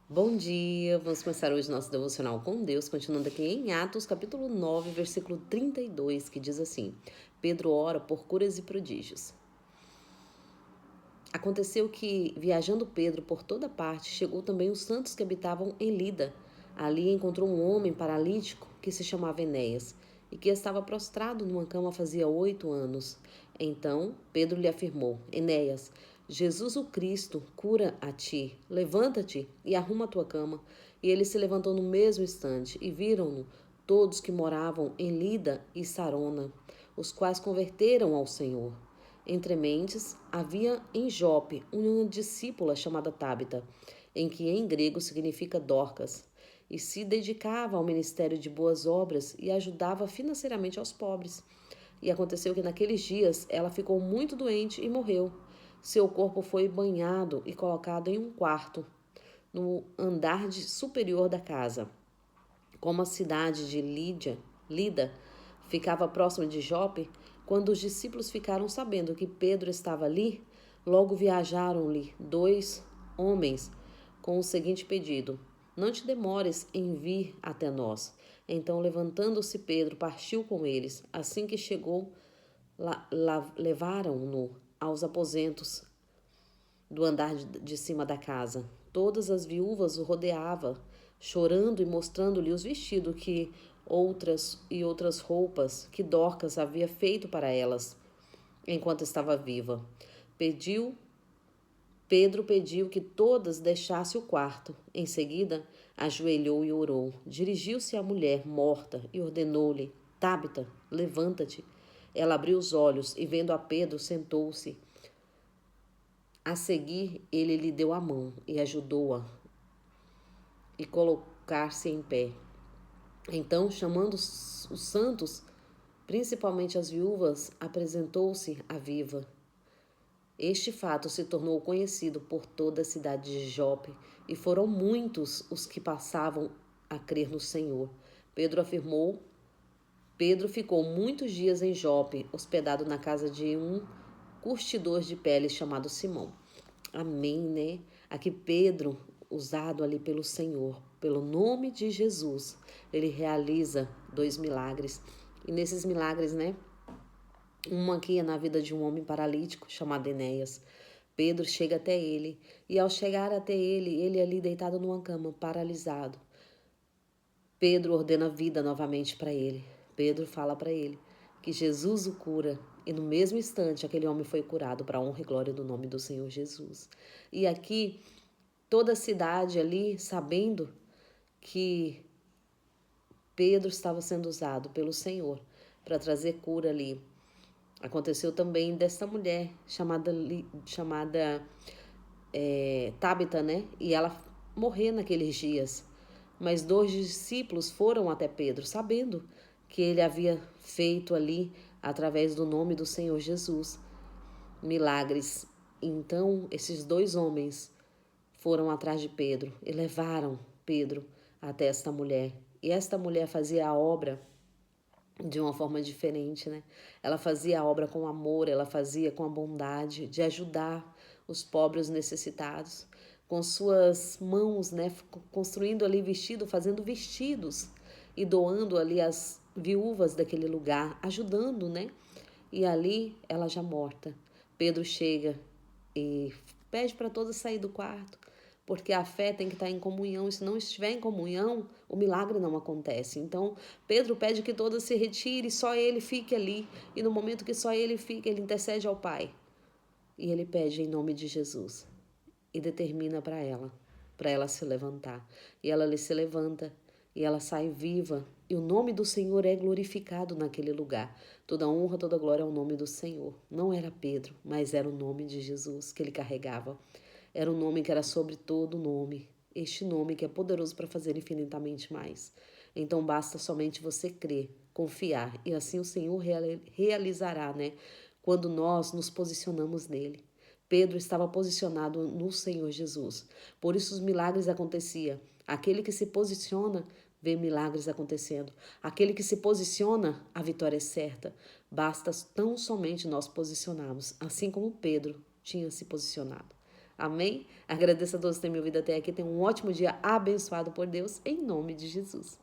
Bom dia, vamos começar hoje nosso devocional com Deus, continuando aqui em Atos, capítulo 9, versículo 32, que diz assim: Pedro ora por curas e prodígios. Aconteceu que, viajando Pedro por toda parte, chegou também os santos que habitavam em Lida. Ali encontrou um homem paralítico que se chamava Enéas e que estava prostrado numa cama fazia 8 anos. Então Pedro lhe afirmou: Enéas, Jesus o Cristo cura a ti. Levanta-te e arruma a tua cama. E ele se levantou no mesmo instante e viram-no todos que moravam em Lida e Sarona, os quais converteram ao Senhor. Entre mentes, havia em Jope uma discípula chamada Tábita, em que em grego significa Dorcas, e se dedicava ao ministério de boas obras e ajudava financeiramente aos pobres. E aconteceu que naqueles dias ela ficou muito doente e morreu. Seu corpo foi banhado e colocado em um quarto, no andar superior da casa. Como a cidade de Lida ficava próxima de Jope, quando os discípulos ficaram sabendo que Pedro estava ali, logo viajaram-lhe 2 homens com o seguinte pedido: Não te demores em vir até nós. Então, levantando-se Pedro, partiu com eles. Assim que chegou, levaram-no aos aposentos do andar de cima da casa. Todas as viúvas o rodeavam, chorando e mostrando-lhe os vestidos que outras roupas que Dorcas havia feito para elas enquanto estava viva. Pediu Pedro pediu que todas deixassem o quarto. Em seguida, ajoelhou e orou. Dirigiu-se à mulher morta e ordenou-lhe: Tábita, levanta-te. Ela abriu os olhos e, vendo a Pedro, sentou-se. A seguir, ele lhe deu a mão e ajudou-a a colocar-se em pé. Então, chamando os santos, principalmente as viúvas, apresentou-se a viva. Este fato se tornou conhecido por toda a cidade de Jope, e foram muitos os que passavam a crer no Senhor. Pedro afirmou Pedro ficou muitos dias em Jope, hospedado na casa de um curtidor de peles chamado Simão. Amém, né? Aqui Pedro, usado ali pelo Senhor, pelo nome de Jesus, ele realiza 2 milagres. E nesses milagres, né? Um aqui é na vida de um homem paralítico chamado Enéas. Pedro chega até ele, e ao chegar até ele ali deitado numa cama, paralisado. Pedro ordena vida novamente para ele. Pedro fala para ele que Jesus o cura, e no mesmo instante aquele homem foi curado para a honra e glória do nome do Senhor Jesus. E aqui toda a cidade ali, sabendo que Pedro estava sendo usado pelo Senhor para trazer cura ali. Aconteceu também desta mulher chamada Tábita, né? E ela morreu naqueles dias. Mas 2 discípulos foram até Pedro, sabendo que ele havia feito ali, através do nome do Senhor Jesus, milagres. Então, esses 2 homens foram atrás de Pedro e levaram Pedro até esta mulher. E esta mulher fazia a obra de uma forma diferente, né? Ela fazia a obra com amor, ela fazia com a bondade de ajudar os pobres necessitados, com suas mãos, né? Construindo ali vestido, fazendo vestidos e doando ali as viúvas daquele lugar, ajudando, né? E ali ela já morta. Pedro chega e pede para todos sair do quarto, porque a fé tem que estar em comunhão, e se não estiver em comunhão, o milagre não acontece. Então, Pedro pede que todos se retirem, só ele fique ali, e no momento que só ele fica, ele intercede ao Pai, e ele pede em nome de Jesus, e determina para ela se levantar. E ela se levanta, e ela sai viva, e o nome do Senhor é glorificado naquele lugar. Toda honra, toda glória ao nome do Senhor. Não era Pedro, mas era o nome de Jesus que ele carregava. Era um nome que era sobre todo nome. Este nome que é poderoso para fazer infinitamente mais. Então basta somente você crer, confiar, e assim o Senhor realizará, né? Quando nós nos posicionamos nele. Pedro estava posicionado no Senhor Jesus. Por isso os milagres aconteciam. Aquele que se posiciona, vê milagres acontecendo. Aquele que se posiciona, a vitória é certa. Basta tão somente nós posicionarmos, assim como Pedro tinha se posicionado. Amém? Agradeço a todos por terem me ouvido até aqui. Tenham um ótimo dia abençoado por Deus, em nome de Jesus.